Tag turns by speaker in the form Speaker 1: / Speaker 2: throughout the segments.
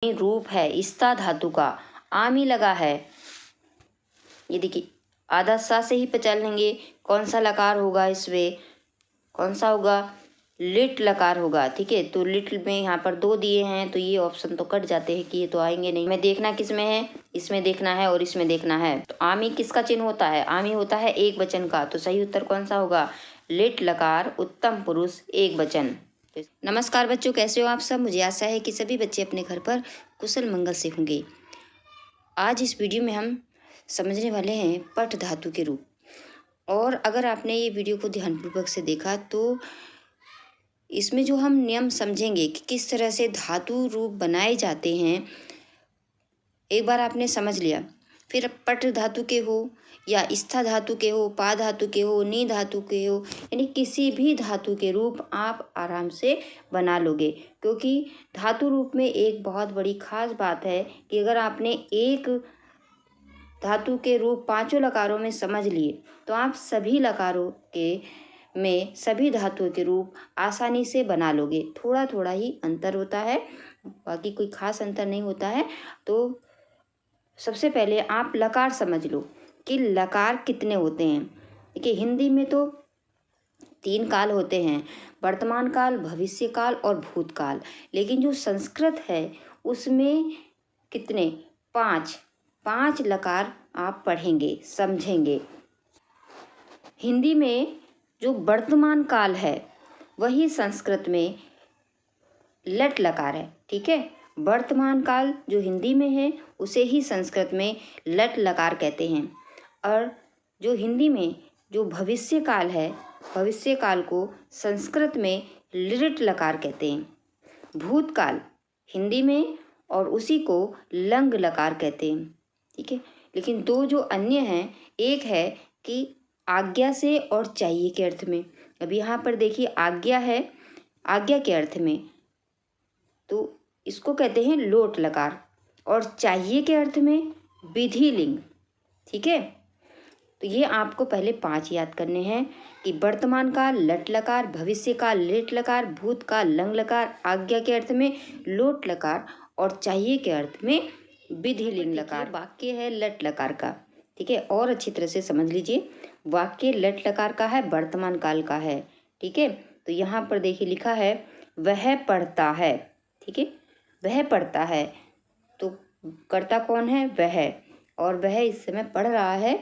Speaker 1: रूप है इस्ता धातु का, आमी लगा है। ये देखिए आधा सा से ही पहचान लेंगे कौन सा लकार होगा, इसमें कौन सा होगा, लिट लकार होगा। ठीक है, तो लिट में यहाँ पर 2 दिए हैं तो ये ऑप्शन तो कट जाते हैं कि ये तो आएंगे नहीं। मैं देखना किस में है, इसमें देखना है और इसमें देखना है। तो आमी किसका चिन्ह होता है, आमी होता है एक वचन का, तो सही उत्तर कौन सा होगा, लिट लकार उत्तम पुरुष एक वचन। नमस्कार बच्चों, कैसे हो आप सब। मुझे आशा है कि सभी बच्चे अपने घर पर कुशल मंगल से होंगे। आज इस वीडियो में हम समझने वाले हैं पठ धातु के रूप। और अगर आपने ये वीडियो को ध्यानपूर्वक से देखा तो इसमें जो हम नियम समझेंगे कि किस तरह से धातु रूप बनाए जाते हैं, एक बार आपने समझ लिया, फिर पठ धातु के हो या स्था धातु के हो, पा धातु के हो, नी धातु के हो, यानी किसी भी धातु के रूप आप आराम से बना लोगे। क्योंकि धातु रूप में एक बहुत बड़ी खास बात है कि अगर आपने एक धातु के रूप 5 लकारों में समझ लिए तो आप सभी लकारों के में सभी धातुओं के रूप आसानी से बना लोगे। थोड़ा थोड़ा ही अंतर होता है, बाकी कोई खास अंतर नहीं होता है। तो सबसे पहले आप लकार समझ लो कि लकार कितने होते हैं। देखिए हिंदी में तो 3 काल होते हैं, वर्तमान काल, भविष्य काल और भूतकाल। लेकिन जो संस्कृत है उसमें कितने, 5 लकार आप पढ़ेंगे, समझेंगे। हिंदी में जो वर्तमान काल है वही संस्कृत में लट लकार है। ठीक है, वर्तमान काल जो हिंदी में है उसे ही संस्कृत में लट लकार कहते हैं। और जो हिंदी में जो भविष्य काल है, भविष्य काल को संस्कृत में लिट लकार कहते हैं। भूतकाल हिंदी में और उसी को लंग लकार कहते हैं। ठीक है, लेकिन 2 जो अन्य हैं, एक है कि आज्ञा से और चाहिए के अर्थ में। अब यहाँ पर देखिए आज्ञा है, आज्ञा के अर्थ में, तो इसको कहते हैं लोट लकार, और चाहिए के अर्थ में विधि लिंग। ठीक है, तो ये आपको पहले 5 याद करने हैं कि वर्तमान काल लट लकार, भविष्य काल लिट लकार, भूत काल लंग लकार, आज्ञा के अर्थ में लोट लकार और चाहिए के अर्थ में विधि लिंग लकार। वाक्य है लट लकार का। ठीक है, और अच्छी तरह से समझ लीजिए, वाक्य लट लकार का है, वर्तमान काल का है। ठीक है, तो यहाँ पर देखिए लिखा है वह पढ़ता है। ठीक है, वह पढ़ता है, तो कर्ता कौन है, वह, और वह इस समय पढ़ रहा है।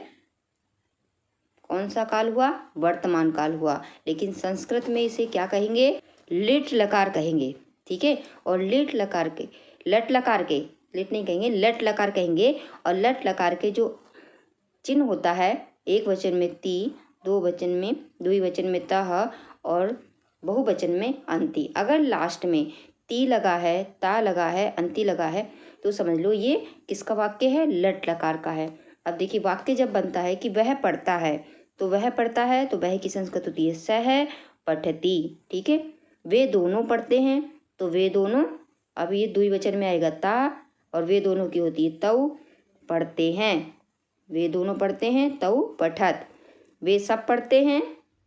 Speaker 1: कौन सा काल हुआ, वर्तमान काल हुआ। लेकिन संस्कृत में इसे क्या कहेंगे, लिट लकार कहेंगे। ठीक है, और लिट लकार के, लट लकार के, लिट नहीं कहेंगे, लट लकार कहेंगे। और लट लकार के जो चिन्ह होता है, एक वचन में ती, द्विवचन में तह और बहुवचन में अंति। अगर लास्ट में ती लगा है, ता लगा है, अंति लगा है तो समझ लो ये किसका वाक्य है, लट लकार का है। अब देखिए वाक्य जब बनता है कि वह पढ़ता है, तो वह पढ़ता है तो वह की संस्कृत होती है सह पठती। ठीक है, वे दोनों पढ़ते हैं तो वे दोनों, अब ये द्विवचन में आएगा ता, और वे दोनों की होती है तौ पढ़ते हैं। वे दोनों पढ़ते हैं तौ पठत। वे सब पढ़ते हैं,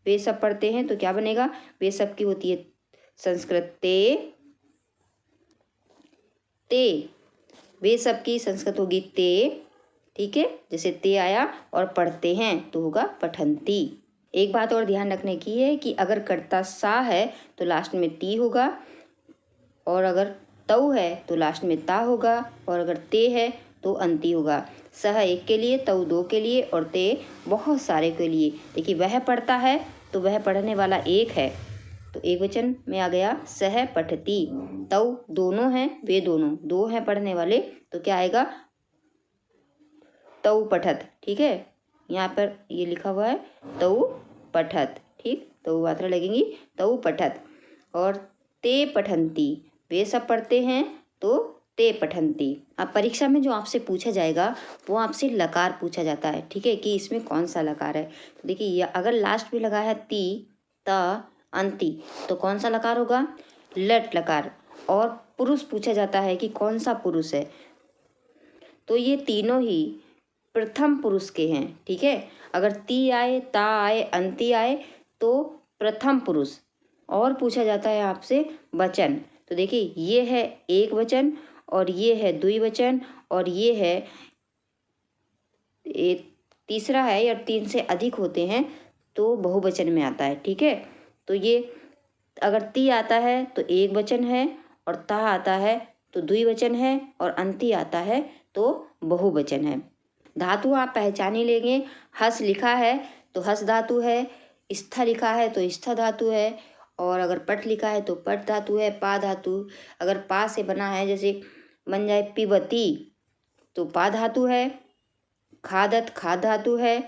Speaker 1: वे सब पढ़ते हैं तो क्या बनेगा, वे सब की होती है संस्कृत ते, वे सब की संस्कृत होगी ते। ठीक है, जैसे ते आया और पढ़ते हैं तो होगा पठंती। एक बात और ध्यान रखने की है कि अगर कर्ता सा है तो लास्ट में ती होगा, और अगर तौ है तो लास्ट में ता होगा, और अगर ते है तो अंति होगा। सह 1 के लिए, तौ 2 के लिए और ते बहुत सारे के लिए। देखिए वह पढ़ता है तो वह पढ़ने वाला एक है तो एक वचन में आ गया सह पठती। तौ दोनों हैं, वे दोनों 2 हैं पढ़ने वाले तो क्या आएगा, तौ पठत। ठीक है, यहाँ पर ये लिखा हुआ है तौ पठत। ठीक, तौ मात्रा लगेंगी, तौ पठत। और ते पठंती, वे सब पढ़ते हैं तो ते पठंती। अब परीक्षा में जो आपसे पूछा जाएगा वो आपसे लकार पूछा जाता है। ठीक है, कि इसमें कौन सा लकार है। तो देखिए अगर लास्ट में लगा है ती, त, अंति तो कौन सा लकार होगा, लट लकार। और पुरुष पूछा जाता है कि कौन सा पुरुष है, तो ये तीनों ही प्रथम पुरुष के हैं। ठीक है, अगर ती आए, ता आए, अंति आए तो प्रथम पुरुष। और पूछा जाता है आपसे वचन, तो देखिए ये है एक वचन और ये है द्विवचन, और ये है तीसरा है या 3 से अधिक होते हैं तो बहुवचन में आता है। ठीक है, तो ये अगर ती आता है तो एक वचन है, और ता आता है तो द्विवचन है, और अंति आता है तो बहुवचन है। धातु आप पहचान ही लेंगे। हस लिखा है तो हस धातु है, स्थ लिखा है तो स्थ धातु है, और अगर पट लिखा है तो पट धातु है। पा धातु अगर पा से बना है, जैसे बन जाए पिबती तो पा धातु है। खादत खाद धातु है।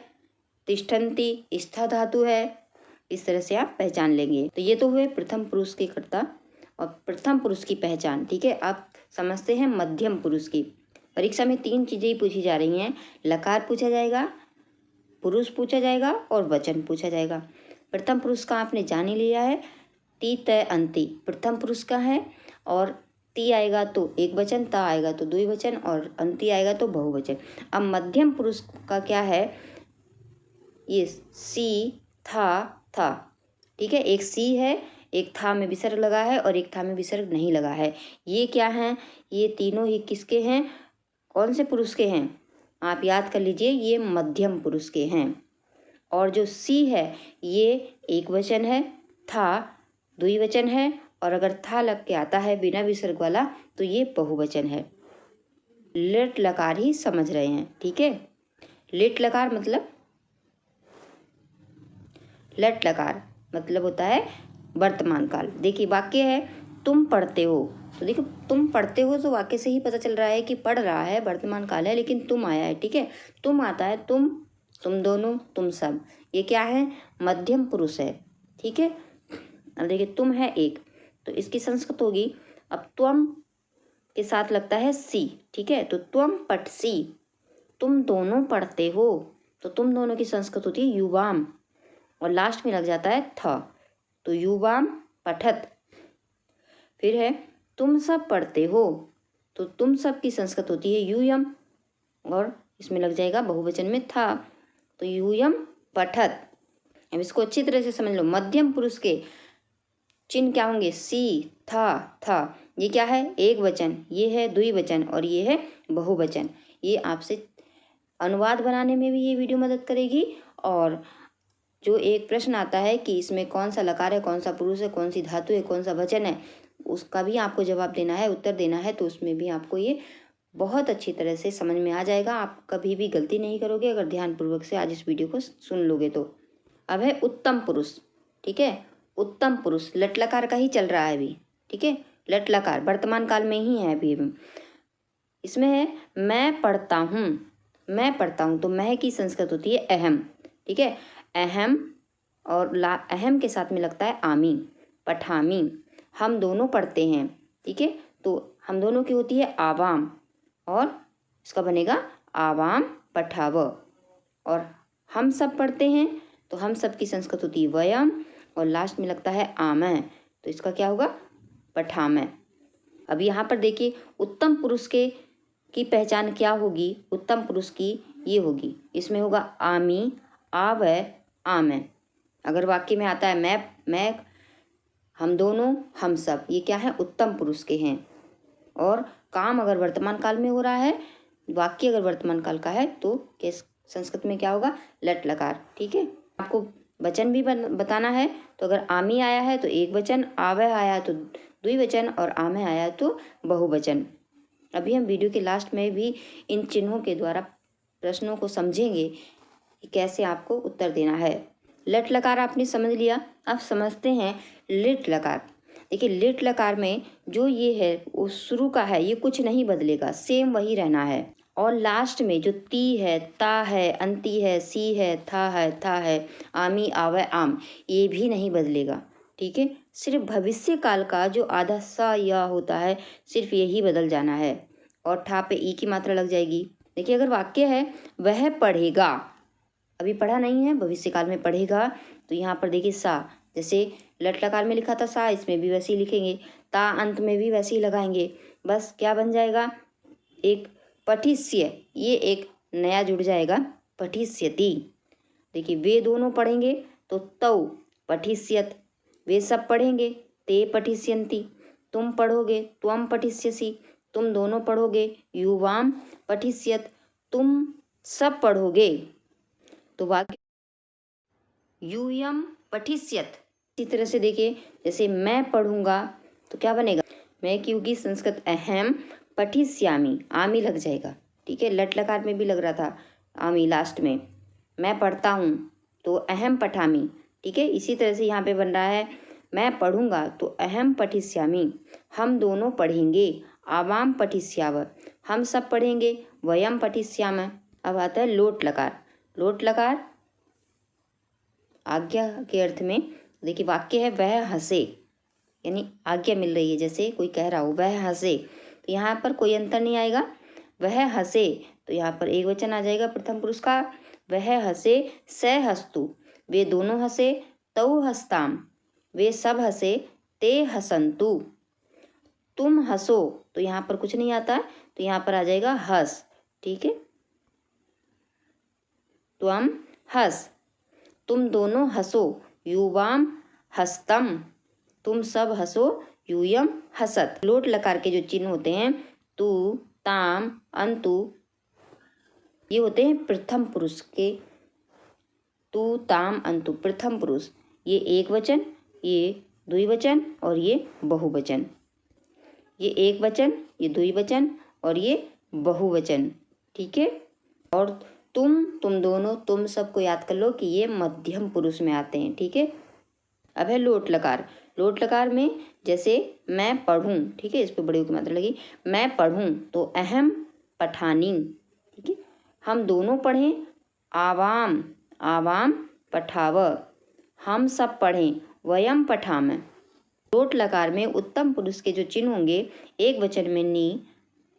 Speaker 1: तिष्ठन्ति स्थ धातु है। इस तरह से आप पहचान लेंगे। तो ये तो हुए प्रथम पुरुष के कर्ता और प्रथम पुरुष की पहचान। ठीक है, आप समझते हैं मध्यम पुरुष की। परीक्षा में 3 चीज़ें ही पूछी जा रही हैं, लकार पूछा जाएगा, पुरुष पूछा जाएगा और वचन पूछा जाएगा। प्रथम पुरुष का आपने जान ही लिया है, ती तय अंति प्रथम पुरुष का है, और ती आएगा तो एक वचन, ता आएगा तो द्विवचन, और अंति आएगा तो बहुवचन। अब मध्यम पुरुष का क्या है, ये सी था। ठीक है, एक सी है, एक था में विसर्ग लगा है और एक था में विसर्ग नहीं लगा है। ये क्या हैं, ये तीनों ही किसके हैं, कौन से पुरुष के हैं, आप याद कर लीजिए, ये मध्यम पुरुष के हैं। और जो सी है ये एक वचन है, था द्विवचन है, और अगर था लग के आता है बिना विसर्ग वाला तो ये बहुवचन है। लिट लकार ही समझ रहे हैं। ठीक है, लिट लकार मतलब, लट लकार मतलब होता है वर्तमान काल। देखिए वाक्य है तुम पढ़ते हो, तो देखो तुम पढ़ते हो तो वाक्य से ही पता चल रहा है कि पढ़ रहा है, वर्तमान काल है, लेकिन तुम आया है। ठीक है, तुम आता है, तुम दोनों, तुम सब, ये क्या है, मध्यम पुरुष है। ठीक है, अब देखिए तुम है एक, तो इसकी संस्कृत होगी, अब त्वम के साथ लगता है सी। ठीक है, तो त्वम पठ सी, तुम दोनों पढ़ते हो, तो तुम दोनों की संस्कृत होती है युवाम, और लास्ट में लग जाता है थ, तो युवाम पठत। फिर है तुम सब पढ़ते हो, तो तुम सब की संस्कृत होती है यूयम, और इसमें लग जाएगा बहुवचन में था, तो यूयम पठत। अब इसको अच्छी तरह से समझ लो, मध्यम पुरुष के चिन्ह क्या होंगे, सी था, ये क्या है, एक वचन, ये है द्विवचन, और ये है बहुवचन। ये आपसे अनुवाद बनाने में भी ये वीडियो मदद करेगी, और जो एक प्रश्न आता है कि इसमें कौन सा लकार है, कौन सा पुरुष है, कौन सी धातु है, कौन सा वचन है, उसका भी आपको जवाब देना है, उत्तर देना है, तो उसमें भी आपको ये बहुत अच्छी तरह से समझ में आ जाएगा। आप कभी भी गलती नहीं करोगे अगर ध्यानपूर्वक से आज इस वीडियो को सुन लोगे तो। अब है उत्तम पुरुष। ठीक है, उत्तम पुरुष लट लकार का ही चल रहा है अभी। ठीक है, लट लकार वर्तमान काल में ही है अभी। इसमें है मैं पढ़ता हूँ, तो मैं की संस्कृत होती है अहम। ठीक है, अहम और अहम के साथ में लगता है आमी, पठामी, हम दोनों पढ़ते हैं। ठीक है, तो हम दोनों की होती है आवाम, और इसका बनेगा आवाम पठाव, और हम सब पढ़ते हैं तो हम सब की संस्कृत होती है वयम, और लास्ट में लगता है आमय, तो इसका क्या होगा, पठामय। अब यहाँ पर देखिए उत्तम पुरुष की पहचान क्या होगी, उत्तम पुरुष की ये होगी, इसमें होगा आमी, आवय, आमय। अगर वाक्य में आता है मैं, हम दोनों, हम सब, ये क्या है, उत्तम पुरुष के हैं। और काम अगर वर्तमान काल में हो रहा है, वाक्य अगर वर्तमान काल का है, तो किस संस्कृत में क्या होगा, लट लकार। ठीक है, आपको वचन भी बताना है, तो अगर आमी आया है तो एक वचन, आवय आया तो द्विवचन, और आमय आया तो बहुवचन। अभी हम वीडियो के लास्ट में भी इन चिन्हों के द्वारा प्रश्नों को समझेंगे कि कैसे आपको उत्तर देना है। लट लकार आपने समझ लिया, अब समझते हैं लिट लकार। देखिए लिट लकार में जो ये है वो शुरू का है, ये कुछ नहीं बदलेगा, सेम वही रहना है। और लास्ट में जो ती है, ता है, अंति है, सी है, था है, आमी, आवय, आम, ये भी नहीं बदलेगा। ठीक है, सिर्फ भविष्य काल का जो आधा सा या होता है, सिर्फ यही बदल जाना है, और ठा पे ई की मात्रा लग जाएगी। देखिए अगर वाक्य है वह पढ़ेगा, अभी पढ़ा नहीं है, भविष्य काल में पढ़ेगा, तो यहाँ पर देखिए सा, जैसे लट लकार में लिखा था सा, इसमें भी वैसे ही लिखेंगे, ता अंत में भी वैसे ही लगाएंगे। बस क्या बन जाएगा, एक पठिष्य, ये एक नया जुड़ जाएगा, पठिष्यति। देखिए वे दोनों पढ़ेंगे तो तौ पठिष्यत, वे सब पढ़ेंगे ते पठिष्यन्ति, तुम पढ़ोगे त्वम पठिष्यसि, तुम दोनों पढ़ोगे। युवाम पठिष्यत, तुम सब पढ़ोगे। तो वाक्य यूयम पठिष्यत। इसी तरह से देखिए, जैसे मैं पढ़ूंगा तो क्या बनेगा, मैं की होगी संस्कृत अहम पठिष्यामि, आमी लग जाएगा। ठीक है, लट लकार में भी लग रहा था आमी लास्ट में। मैं पढ़ता हूँ तो अहम पठामी। ठीक है, इसी तरह से यहाँ पे बन रहा है मैं पढ़ूंगा तो अहम पठिष्यामि, हम दोनों पढ़ेंगे। आवाम पठिष्याव, हम सब पढ़ेंगे। वयम पठिष्याम। अब आता है लोट लकार। लोट लकार आज्ञा के अर्थ में। देखिए वाक्य है वह हंसे, यानी आज्ञा मिल रही है, जैसे कोई कह रहा हो वह हंसे, तो यहाँ पर कोई अंतर नहीं आएगा। वह हंसे तो यहाँ पर एक वचन आ जाएगा प्रथम पुरुष का। वह हंसे स हस्तु, वे दोनों हंसे। तौ हस्ताम, वे सब हंसे। ते हसंतु, तुम हंसो तो यहाँ पर कुछ नहीं आता है, तो यहाँ पर आ जाएगा हंस। ठीक है, त्वम हंस, तुम दोनों हंसो। युवाम हस्तम, तुम सब हंसो। यूयम हसत। लोट लकार के जो चिन्ह होते हैं तू, ताम, अंतु, ये होते हैं प्रथम पुरुष के। तू, ताम, अंतु प्रथम पुरुष। ये एक वचन, ये द्विवचन और ये बहुवचन। ये एक वचन, ये द्विवचन और ये बहुवचन। ठीक है, और तुम दोनों, तुम सबको याद कर लो कि ये मध्यम पुरुष में आते हैं। ठीक है, अब है लोट लकार। लोट लकार में जैसे मैं पढ़ूं, ठीक है, इस पर बड़ी की मात्रा लगी। मैं पढ़ूं तो अहम पठानी। ठीक है, हम दोनों पढ़ें। आवाम, आवाम पठाव, हम सब पढ़ें। वयम पठाम। लोट लकार में उत्तम पुरुष के जो चिन्ह होंगे, एक वचन में नी,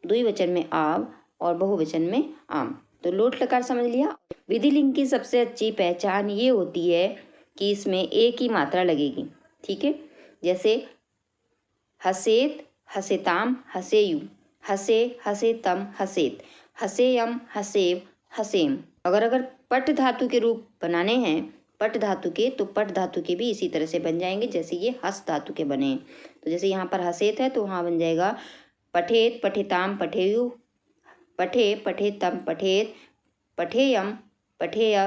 Speaker 1: द्विवचन में आव और बहुवचन में आम। तो लोट लकार समझ लिया। विधिलिंग की सबसे अच्छी पहचान ये होती है कि इसमें एक ही मात्रा लगेगी। ठीक है, जैसे हसेत, हसेताम, हसेयु, हसे, हसेतम, हसेत, हसेयम, हसेव, हसेम। अगर पट धातु के रूप बनाने हैं पट धातु के, तो पट धातु के भी इसी तरह से बन जाएंगे जैसे ये हस धातु के बने हैं। तो जैसे यहाँ पर हसेत है तो वहाँ बन जाएगा पठेत, पठेताम, पठेयु, पठे, पठेतम, पठेत, पठेयम, पठेय,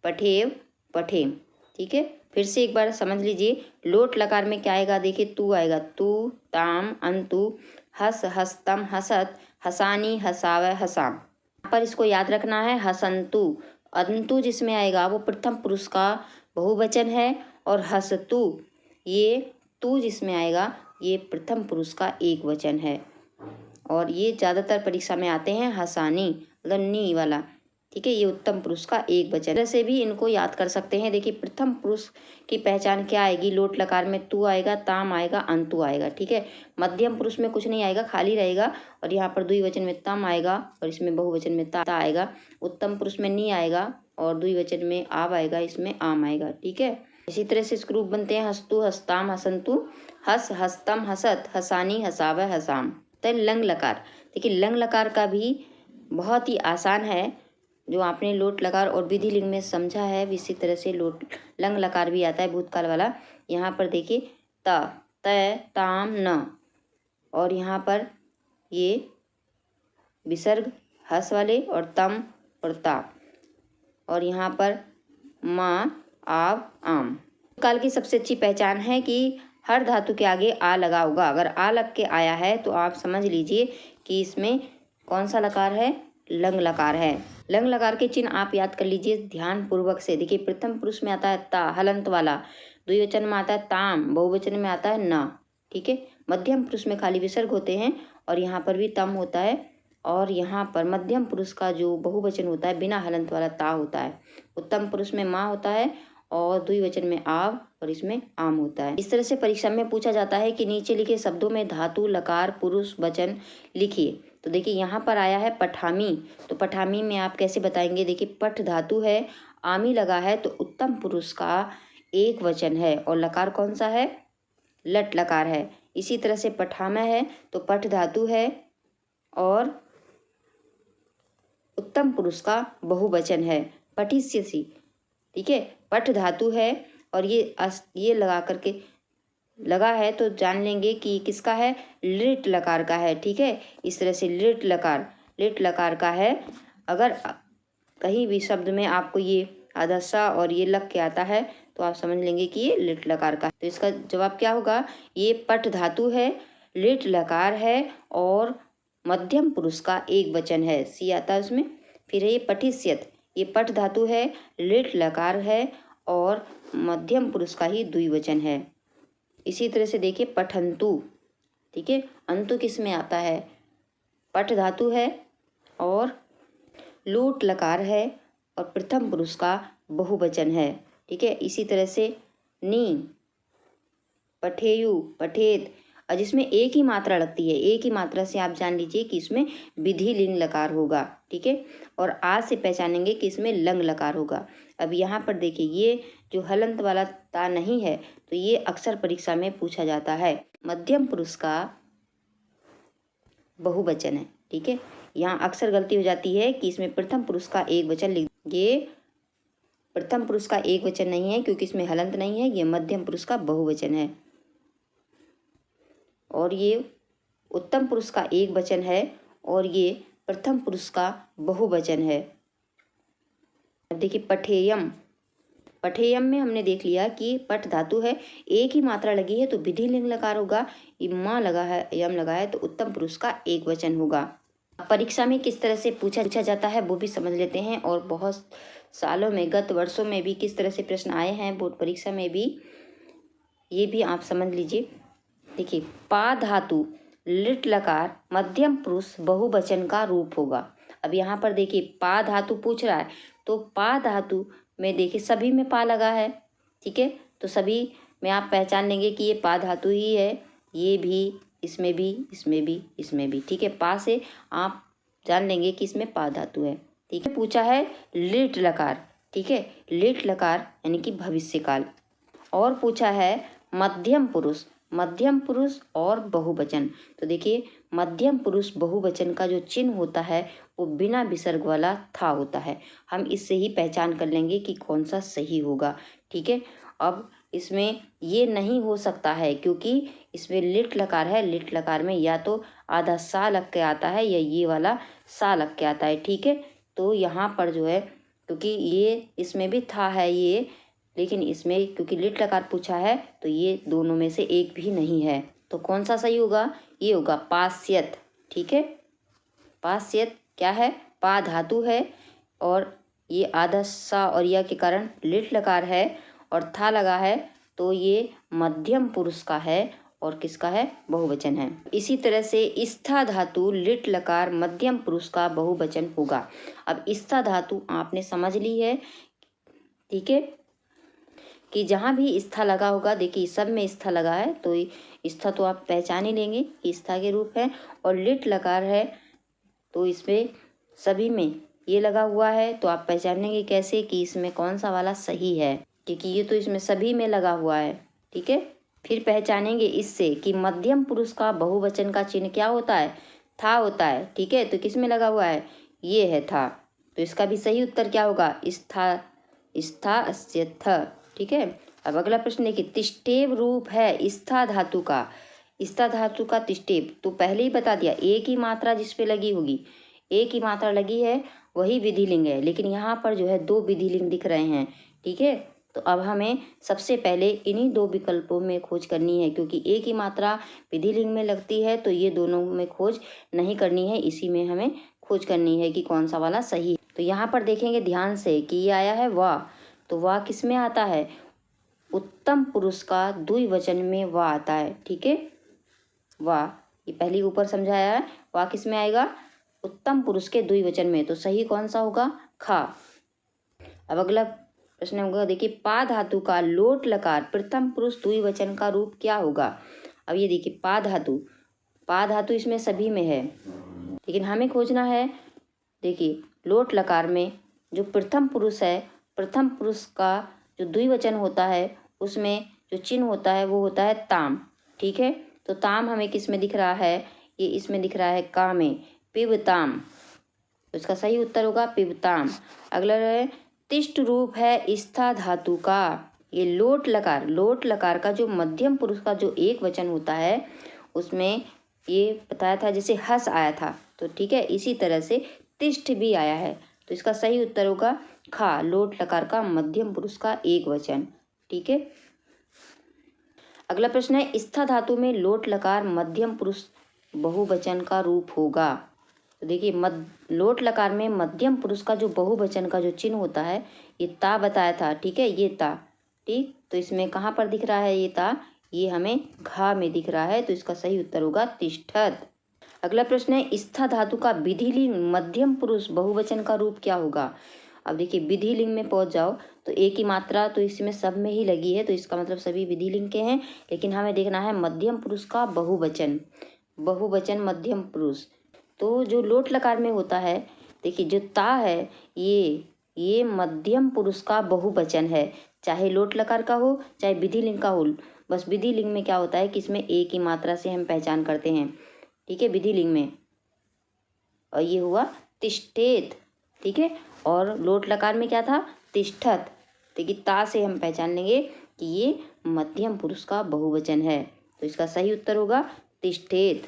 Speaker 1: पठेव, पठेम। ठीक है, फिर से एक बार समझ लीजिए। लोट लकार में क्या आएगा, देखिए तू आएगा। तू, ताम, अंतु, हस, हस्तम, हसत, हसानी, हसाव, हसाम। यहाँ पर इसको याद रखना है हसंतु। अंतु जिसमें आएगा वो प्रथम पुरुष का बहुवचन है, और हसतु, ये तू जिसमें आएगा ये प्रथम पुरुष का एक वचन है। और ये ज़्यादातर परीक्षा में आते हैं हसानी, मतलब नी वाला। ठीक है, ये उत्तम पुरुष का एक वचन। तरह से भी इनको याद कर सकते हैं। देखिए प्रथम पुरुष की पहचान क्या आएगी, लोट लकार में तू आएगा, ताम आएगा, अंतु आएगा। ठीक है, मध्यम पुरुष में कुछ नहीं आएगा, खाली रहेगा। और यहाँ पर द्विवचन में तम आएगा और इसमें बहुवचन में ता आएगा। उत्तम पुरुष में नी आएगा और द्विवचन में आव आएगा, इसमें आम आएगा। ठीक है, इसी तरह से इसके रूप बनते हैं हस्तु, हस्ताम, हसंतु, हस, हस्तम, हसत, हसानी, हसाव, हसाम। तो लंग लकार, देखिए लंग लकार का भी बहुत ही आसान है। जो आपने लोट लकार और विधि लिंग में समझा है, इसी तरह से लोट लंग लकार भी आता है भूतकाल वाला। यहाँ पर देखिए त, तय, ताम, न, और यहाँ पर ये विसर्ग हस वाले और तम और ता, और यहाँ पर माँ, आव, आम। काल की सबसे अच्छी पहचान है कि हर धातु के आगे आ लगा होगा। अगर आ लग के आया है तो आप समझ लीजिए कि इसमें कौन सा लकार है, लंग लकार है। लंग लकार के चिन्ह आप याद कर लीजिए ध्यान पूर्वक से। देखिए प्रथम पुरुष में आता है ता, हलंत वाला। द्विवचन में आता है ताम, बहुवचन में आता है न। ठीक है, मध्यम पुरुष में खाली विसर्ग होते हैं और यहाँ पर भी तम होता है। और यहाँ पर मध्यम पुरुष का जो बहुवचन होता है बिना हलंत वाला ता होता है। उत्तम पुरुष में माँ होता है और द्विवचन में आव और इसमें आम होता है। इस तरह से परीक्षा में पूछा जाता है कि नीचे लिखे शब्दों में धातु, लकार, पुरुष, वचन लिखिए। तो देखिए यहाँ पर आया है पठामी, तो पठामी में आप कैसे बताएंगे। देखिए पठ धातु है, आमी लगा है, तो उत्तम पुरुष का एक वचन है। और लकार कौन सा है, लट लकार है। इसी तरह से पठामा है तो पठ धातु है और उत्तम पुरुष का बहुवचन है, पठिष्यसि। ठीक है, पठ धातु है और ये लगा करके लगा है तो जान लेंगे कि किसका है, लिट लकार का है। ठीक है, इस तरह से लिट लकार का है। अगर कहीं भी शब्द में आपको ये आधा सा और ये लग के आता है तो आप समझ लेंगे कि ये लिट लकार का है। तो इसका जवाब क्या होगा, ये पठ धातु है, लिट लकार है और मध्यम पुरुष का एक वचन है, सी आता है उसमें। फिर है ये पठिष्यत, ये पठ धातु है, लिट लकार है और मध्यम पुरुष का ही द्विवचन है। इसी तरह से देखिए पठंतु, ठीक है, अंतु किस में आता है, पठ धातु है और लूट लकार है और प्रथम पुरुष का बहुवचन है। ठीक है, इसी तरह से नी, पठेयु, पठेत, और जिसमें एक ही मात्रा लगती है, एक ही मात्रा से आप जान लीजिए कि इसमें विधि लिंग लकार होगा। ठीक है, और आज से पहचानेंगे कि इसमें लंग लकार होगा। अब यहाँ पर देखिए ये जो हलंत वाला ता नहीं है तो ये अक्सर परीक्षा में पूछा जाता है, मध्यम पुरुष का बहुवचन है। ठीक है, यहाँ अक्सर गलती हो जाती है कि इसमें प्रथम पुरुष का एक वचन लिख, ये प्रथम पुरुष का एक वचन नहीं है क्योंकि इसमें हलंत नहीं है, ये मध्यम पुरुष का बहुवचन है और ये उत्तम पुरुष का एक वचन है और ये प्रथम पुरुष का बहुवचन है। अब देखिए पठेयम, पठेयम में हमने देख लिया कि पठ धातु है, एक ही मात्रा लगी है तो विधि लिंग लकार होगा, इम्मा लगा है, यम लगा है तो उत्तम पुरुष का एक वचन होगा। परीक्षा में किस तरह से पूछा जाता है वो भी समझ लेते हैं और बहुत सालों में, गत वर्षों में भी किस तरह से प्रश्न आए हैं बोर्ड परीक्षा में भी, ये भी आप समझ लीजिए। देखिए पा धातु लिट लकार मध्यम पुरुष बहुवचन का रूप होगा। अब यहाँ पर देखिए पा धातु पूछ रहा है तो पा धातु में देखिए सभी में पा लगा है। ठीक है, तो सभी में आप पहचान लेंगे कि ये पा धातु ही है, ये भी, इसमें भी, इसमें भी, इसमें भी। ठीक है, पा से आप जान लेंगे कि इसमें पा धातु है। ठीक है, पूछा है लिट लकार, ठीक है, लिट लकार यानी कि भविष्यकाल, और पूछा है मध्यम पुरुष, मध्यम पुरुष और बहुवचन। तो देखिए मध्यम पुरुष बहुवचन का जो चिन्ह होता है वो बिना विसर्ग वाला था होता है, हम इससे ही पहचान कर लेंगे कि कौन सा सही होगा। ठीक है, अब इसमें ये नहीं हो सकता है क्योंकि इसमें लिट लकार है, लिट लकार में या तो आधा सा लग के आता है या ये वाला सा लग के आता है। ठीक है, तो यहाँ पर जो है क्योंकि ये इसमें भी था है ये, लेकिन इसमें क्योंकि लिट लकार पूछा है तो ये दोनों में से एक भी नहीं है, तो कौन सा सही होगा, ये होगा पास्यत। ठीक है, पास्यत क्या है, पा धातु है और ये आधा सा और या के कारण लिट लकार है और था लगा है तो ये मध्यम पुरुष का है और किसका है, बहुवचन है। इसी तरह से स्था धातु लिट लकार मध्यम पुरुष का बहुवचन होगा। अब स्था धातु आपने समझ ली है। ठीक है, कि जहाँ भी स्था लगा होगा, देखिए सब में स्था लगा है तो स्था तो आप पहचान ही लेंगे कि स्था के रूप है, और लिट लकार है तो इसमें सभी में ये लगा हुआ है तो आप पहचानेंगे कैसे कि इसमें कौन सा वाला सही है, क्योंकि ये तो इसमें सभी में लगा हुआ है। ठीक है, फिर पहचानेंगे इससे कि मध्यम पुरुष का बहुवचन का चिन्ह क्या होता है, था होता है। ठीक है, तो किस में लगा हुआ है, ये है था, तो इसका भी सही उत्तर क्या होगा, स्था, स्था अस्य थ। ठीक है, अब अगला प्रश्न देखिए, तिष्ठेव रूप है स्था धातु का, स्था धातु का तिष्ठेव, तो पहले ही बता दिया एक ही मात्रा जिस पे लगी होगी, एक ही मात्रा लगी है वही विधि लिंग है, लेकिन यहाँ पर जो है दो विधि लिंग दिख रहे हैं। ठीक है, तो अब हमें सबसे पहले इन्हीं दो विकल्पों में खोज करनी है, क्योंकि एक ही मात्रा विधि लिंग में लगती है तो ये दोनों में खोज नहीं करनी है, इसी में हमें खोज करनी है कि कौन सा वाला सही है। तो यहाँ पर देखेंगे ध्यान से कि ये आया है वाह, तो वाह किस में आता है, उत्तम पुरुष का द्विवचन में वाह आता है। ठीक है, वाह ये पहले ऊपर समझाया है, वाह किस में आएगा, उत्तम पुरुष के द्विवचन में, तो सही कौन सा होगा, खा। अब अगला प्रश्न होगा, देखिए पा धातु का लोट लकार प्रथम पुरुष द्विवचन का रूप क्या होगा। अब ये देखिए पा धातु, पा धातु इसमें सभी में है, लेकिन हमें खोजना है, देखिए लोट लकार में जो प्रथम पुरुष है, प्रथम पुरुष का जो द्विवचन होता है उसमें जो चिन्ह होता है वो होता है ताम। ठीक है, तो ताम हमें किस में दिख रहा है, ये इसमें दिख रहा है का में, पिबताम, तो इसका सही उत्तर होगा पिबताम। अगला है तिष्ट रूप है स्था धातु का, ये लोट लकार का जो मध्यम पुरुष का जो एक वचन होता है उसमें ये बताया था जैसे हस आया था, तो ठीक है इसी तरह से तिष्ठ भी आया है। तो इसका सही उत्तर होगा खा, लोट लकार का मध्यम पुरुष का एक वचन। ठीक है, अगला प्रश्न है स्था धातु में लोट लकार मध्यम पुरुष बहुवचन का रूप होगा। तो देखिए लोट लकार में मध्यम पुरुष का जो बहुवचन का जो चिन्ह होता है ये ता बताया था। ठीक है, ये ता, ठीक, तो इसमें कहाँ पर दिख रहा है ये ता, ये हमें घा में दिख रहा है, तो इसका सही उत्तर होगा तिष्ठत। अगला प्रश्न है स्था धातु का विधिलिंग मध्यम पुरुष बहुवचन का रूप क्या होगा। अब देखिए विधिलिंग में पहुंच जाओ तो एक ही मात्रा तो इसमें सब में ही लगी है, तो इसका मतलब सभी विधिलिंग के हैं, लेकिन हमें देखना है मध्यम पुरुष का बहुवचन, बहुवचन मध्यम पुरुष। तो जो लोट लकार में होता है, देखिए जो ता है ये मध्यम पुरुष का बहुवचन है, चाहे लोट लकार का हो चाहे विधिलिंग का हो। बस विधिलिंग में क्या होता है कि इसमें एक ही मात्रा से हम पहचान करते हैं। ठीक है, विधिलिंग में, और ये हुआ तिष्ठेत। ठीक है, और लोट लकार में क्या था, तिष्ठत। देखिए ता से हम पहचान लेंगे कि ये मध्यम पुरुष का बहुवचन है, तो इसका सही उत्तर होगा तिष्ठेत।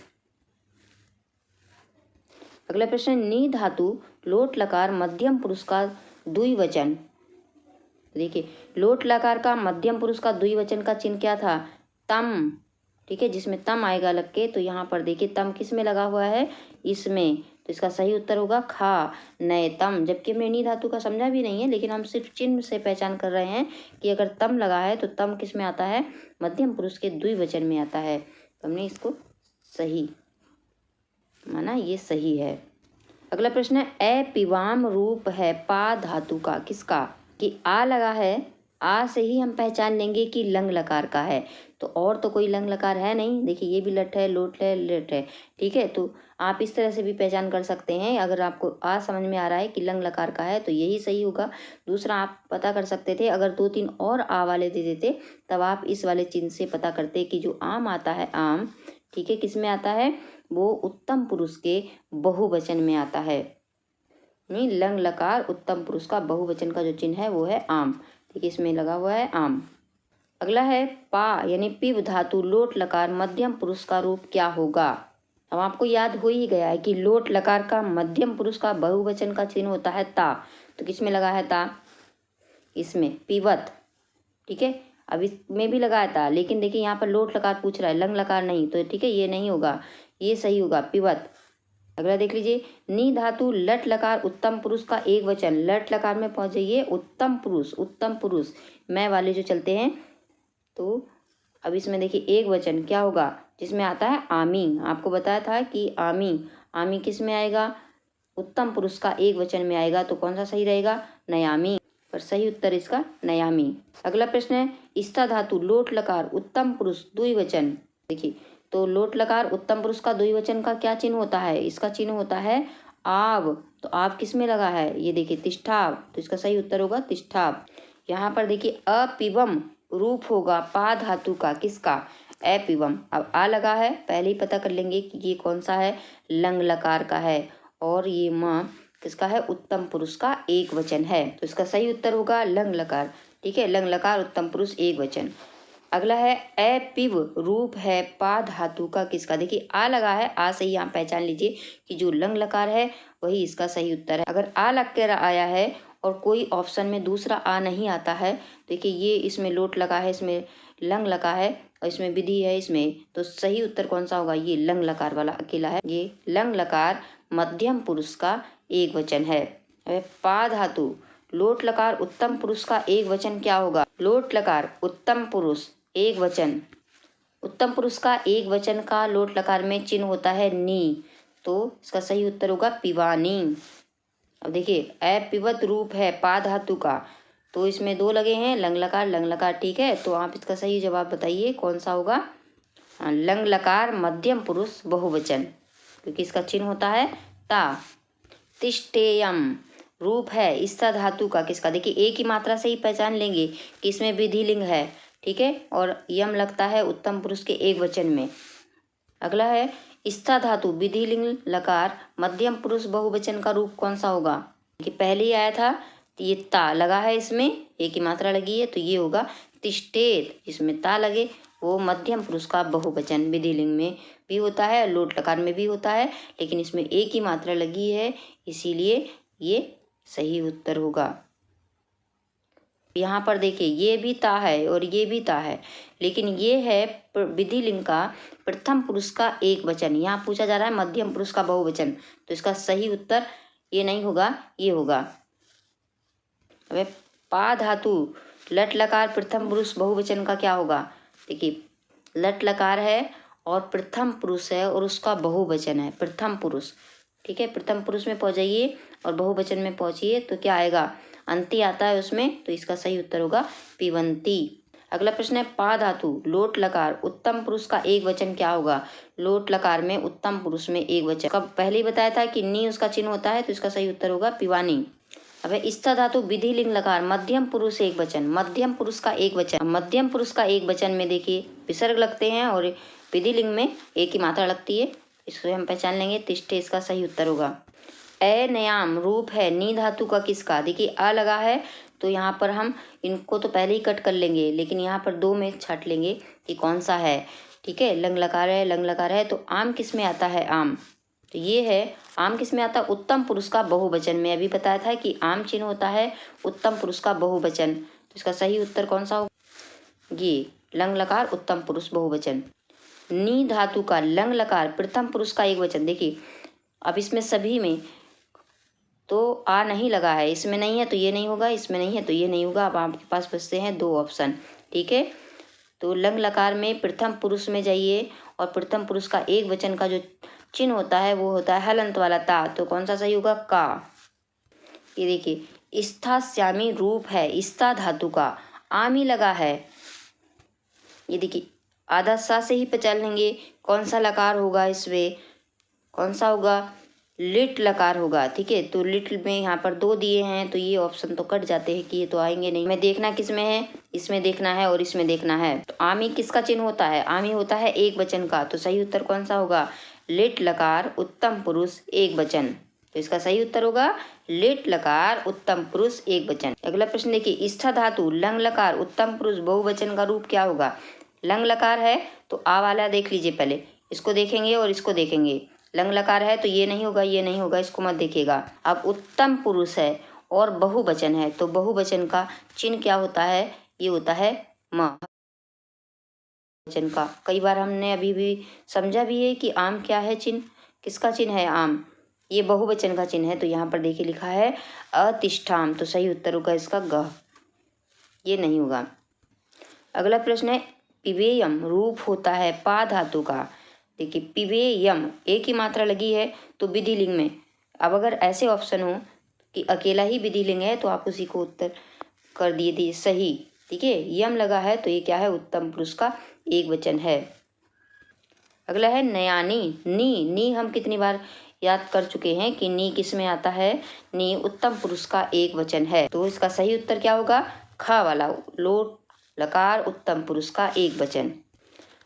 Speaker 1: अगला प्रश्न, नी धातु लोट लकार मध्यम पुरुष का द्विवचन। देखिए लोट लकार का मध्यम पुरुष का द्विवचन का चिन्ह क्या था, तम। ठीक है, जिसमें तम आएगा लग के, तो यहाँ पर देखिए तम किस में लगा हुआ है, इसमें, तो इसका सही उत्तर होगा खा, नए तम। जबकि हमने नी धातु का समझा भी नहीं है, लेकिन हम सिर्फ चिन्ह से पहचान कर रहे हैं कि अगर तम लगा है तो तम किस में आता है, मध्यम पुरुष के द्विवचन में आता है, तो हमने इसको सही माना, ये सही है। अगला प्रश्न है अपिवाम रूप है पा धातु का किसका, कि आ लगा है, आ से ही हम पहचान लेंगे कि लंग लकार का है, तो और तो कोई लंग लकार है नहीं। देखिए ये भी लट है, लोट है, लेट है। ठीक है, तो आप इस तरह से भी पहचान कर सकते हैं। अगर आपको आ समझ में आ रहा है कि लंग लकार का है तो यही सही होगा। दूसरा आप पता कर सकते थे, अगर 2-3 और आ वाले दे देते तब आप इस वाले चिन्ह से पता करते कि जो आम आता है, आम, ठीक है, किस में आता है, वो उत्तम पुरुष के बहुवचन में आता है। लंग लकार उत्तम पुरुष का बहुवचन का जो चिन्ह है वो है आम। ठीक है, इसमें लगा हुआ है आम। अगला है पा यानी पिव धातु लोट लकार मध्यम पुरुष का रूप क्या होगा। अब आपको याद हो ही गया है कि लोट लकार का मध्यम पुरुष का बहुवचन का चिन्ह होता है ता, तो किसमें लगा है ता, इसमें, पिवत। ठीक है, अब इसमें भी लगाया था, लेकिन देखिए यहाँ पर लोट लकार पूछ रहा है, लंग लकार नहीं, तो ठीक है ये नहीं होगा, ये सही होगा पिवत। अगला देख लीजिए, नी धातु लट लकार उत्तम पुरुष का एक वचन, लट लकार में पहुंच जाइए, उत्तम पुरुष, उत्तम पुरुष मैं वाले जो चलते हैं, तो अब इसमें देखिए एक वचन क्या होगा, जिसमें आता है आमी। आपको बताया था कि आमी, आमी किस में आएगा, उत्तम पुरुष का एक वचन में आएगा, तो कौन सा सही रहेगा, नयामी, पर सही उत्तर इसका नयामी। अगला प्रश्न है स्था धातु लोट लकार उत्तम पुरुष द्विवचन। देखिए तो लोट लकार उत्तम पुरुष का द्विवचन का क्या चिन्ह होता है, इसका चिन्ह होता है आव, तो आव किस में लगा है, ये देखिए तिष्ठाव, तो इसका सही उत्तर होगा तिष्ठाव। यहाँ पर देखिए अपिवम रूप होगा पा धातु का किसका, अपिवम। अब आ लगा है, पहले ही पता कर लेंगे कि ये कौन सा है, लंग लकार का है, और ये माँ किसका है, उत्तम पुरुष का एक वचन है, तो इसका सही उत्तर होगा लंग लकार। ठीक है, लंग लकार उत्तम पुरुष एक वचन। अगला है अपिव रूप है पा धातु का किसका। देखिए आ लगा है, आ से ही आप पहचान लीजिए कि जो लंग लकार है वही इसका सही उत्तर है। अगर आ लग कर आया है और कोई ऑप्शन में दूसरा आ नहीं आता है, देखिए ये इसमें लोट लगा है, इसमें लंग लगा है, और इसमें विधि है इसमें, तो सही उत्तर कौन सा होगा, ये लंग लकार वाला अकेला है, ये लंग लकार मध्यम पुरुष का एक वचन है। पा धातु लोट लकार उत्तम पुरुष का एक वचन क्या होगा, लोट लकार उत्तम पुरुष एक वचन, उत्तम पुरुष का एक वचन का लोट लकार में चिन्ह होता है नी, तो इसका सही उत्तर होगा पिवानी। अब देखिए अपिवत रूप है पा धातु का, तो इसमें दो लगे हैं लंग लकार, लंग लकार। ठीक है, तो आप इसका सही जवाब बताइए कौन सा होगा, लंग लकार मध्यम पुरुष बहुवचन, क्योंकि इसका चिन्ह होता है ता। तिष्ठेयम रूप है स्था धातु का किसका, देखिए एक ही मात्रा से ही पहचान लेंगे कि इसमें विधिलिंग है। ठीक है, और यम लगता है उत्तम पुरुष के एक वचन में। अगला है स्था धातु विधिलिंग लकार मध्यम पुरुष बहुवचन का रूप कौन सा होगा, कि पहले ही आया था, तो ये ता लगा है, इसमें एक ही मात्रा लगी है, तो ये होगा तिष्ठेत, जिसमें ता लगे, वो मध्यम पुरुष का बहुवचन विधिलिंग में भी होता है, लोट लकार में भी होता है, लेकिन इसमें एक ही मात्रा लगी है, इसीलिए ये सही उत्तर होगा। यहाँ पर देखिए ये भी ता है और ये भी ता है, लेकिन ये है विधिलिंग का प्रथम पुरुष का एक वचन। यहाँ पूछा जा रहा है मध्यम पुरुष का बहुवचन, तो इसका सही उत्तर ये नहीं होगा, ये होगा। अब पा धातु लट लकार प्रथम पुरुष बहुवचन का क्या होगा? देखिए लट लकार है और प्रथम पुरुष है और उसका बहुवचन है प्रथम पुरुष। ठीक है, प्रथम पुरुष में पहुंच जाइए और बहुवचन में पहुंचिए तो क्या आएगा? अंति आता है उसमें, तो इसका सही उत्तर होगा पिबंती। अगला प्रश्न है पा धातु लोट लकार उत्तम पुरुष का एक वचन क्या होगा? लोट लकार में उत्तम पुरुष में एक वचन कब पहले ही बताया था कि नी उसका चिन्ह होता है, तो इसका सही उत्तर होगा पिवानी। अब स्था धातु विधिलिंग लकार मध्यम पुरुष एक वचन, मध्यम पुरुष का एक वचन। मध्यम पुरुष का एक वचन में देखिए विसर्ग लगते हैं और विधिलिंग में एक ही मात्रा लगती है, इसको हम पहचान लेंगे। तिष्ठे इसका सही उत्तर होगा। अनयाम रूप है नी धातु का किसका? देखिए अ लगा है तो यहाँ पर हम इनको तो पहले ही कट कर लेंगे, लेकिन यहाँ पर दो में छाट लेंगे कि कौन सा है। ठीक है, लंग लकार है, लंग लकार है, तो आम किस में आता है? आम, तो ये है आम किस में आता है? उत्तम पुरुष का बहुवचन में। अभी बताया था कि आम चिन्ह होता है उत्तम पुरुष का बहुवचन, तो इसका सही उत्तर कौन सा होगा? ये लंग लकार उत्तम पुरुष बहुवचन। नी धातु का लंग लकार प्रथम पुरुष का एक वचन। देखिए अब इसमें सभी में तो आ नहीं लगा है, इसमें नहीं है तो ये नहीं होगा, इसमें नहीं है तो ये नहीं होगा। अब आपके पास बचते हैं दो ऑप्शन। ठीक है, तो लंग लकार में प्रथम पुरुष में जाइए और प्रथम पुरुष का एक वचन का जो चिन्ह होता है वो होता है हलंत वाला ता, तो कौन सा सही होगा? का। ये देखिए स्था श्यामी रूप है स्था धातु का आमी लगा है। ये देखिए आधा सा से ही पहचान लेंगे कौन सा लकार होगा, इसमें कौन सा होगा? लिट लकार होगा। ठीक है, तो लिट में यहाँ पर दो दिए हैं तो ये ऑप्शन तो कट जाते हैं कि ये तो आएंगे नहीं। मैं देखना किस में है? इसमें देखना है और इसमें देखना है। तो आमी किसका चिन्ह होता है? आमी होता है एक वचन का, तो सही उत्तर कौन सा होगा? लिट लकार उत्तम पुरुष एक वचन, तो इसका सही उत्तर होगा लिट लकार उत्तम पुरुष एक वचन। अगला प्रश्न देखिए स्था धातु लंग लकार उत्तम पुरुष बहुवचन का रूप क्या होगा? लंग लकार है तो आ वाला देख लीजिए, पहले इसको देखेंगे और इसको देखेंगे। लंग लकार है तो ये नहीं होगा, ये नहीं होगा, इसको मत देखिएगा। अब उत्तम पुरुष है और बहुवचन है, तो बहुवचन का चिन्ह क्या होता है? ये होता है म वचन का। कई बार हमने अभी भी समझा भी है कि आम क्या है चिन्ह, किसका चिन्ह है? आम, ये बहुवचन का चिन्ह है। तो यहाँ पर देखिए लिखा है अतिष्ठाम, तो सही उत्तर होगा इसका ग, ये नहीं होगा। अगला प्रश्न है पिबेयम रूप होता है पा धातु का। देखिए पिबेयम एक ही मात्रा लगी है तो विधिलिंग में। अब अगर ऐसे ऑप्शन हो कि अकेला ही विधिलिंग है तो आप उसी को उत्तर कर दिए सही। ठीक है, यम लगा है तो ये क्या है? उत्तम पुरुष का एक वचन है। अगला है नयानी नी। नी हम कितनी बार याद कर चुके हैं कि नी किस में आता है? नी उत्तम पुरुष का एक वचन है, तो इसका सही उत्तर क्या होगा? खा वाला लोट लकार उत्तम पुरुष का एक वचन।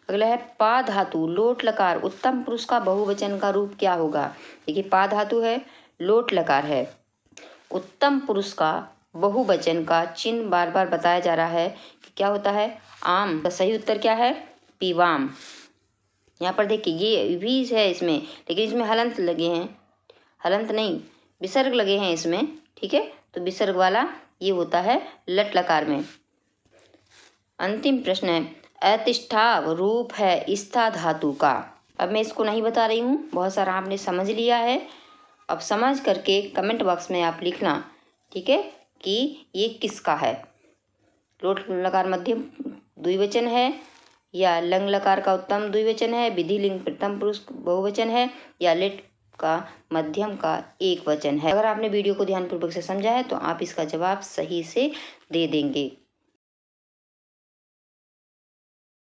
Speaker 1: अगला है पा धातु लोट लकार उत्तम पुरुष का बहुवचन का रूप क्या होगा? देखिए पा धातु है, लोट लकार है, उत्तम पुरुष का बहुवचन का चिन्ह बार बार बताया जा रहा है कि क्या होता है? आम, का सही उत्तर क्या है? पीवाम। यहाँ पर देखिए ये भी है इसमें, लेकिन इसमें हलंत लगे हैं, हलंत नहीं विसर्ग लगे हैं इसमें। ठीक है, तो विसर्ग वाला ये होता है लट लकार में। अंतिम प्रश्न है अतिष्ठाव रूप है स्था धातु का। अब मैं इसको नहीं बता रही हूँ, बहुत सारा आपने समझ लिया है। अब समझ करके कमेंट बॉक्स में आप लिखना, ठीक है, कि ये किसका है। लोट लकार मध्यम द्विवचन है या लंग लकार का उत्तम द्विवचन है, विधिलिंग प्रथम पुरुष बहुवचन है, या लिट का मध्यम का एक वचन है। अगर आपने वीडियो को ध्यानपूर्वक से समझा है तो आप इसका जवाब सही से दे देंगे।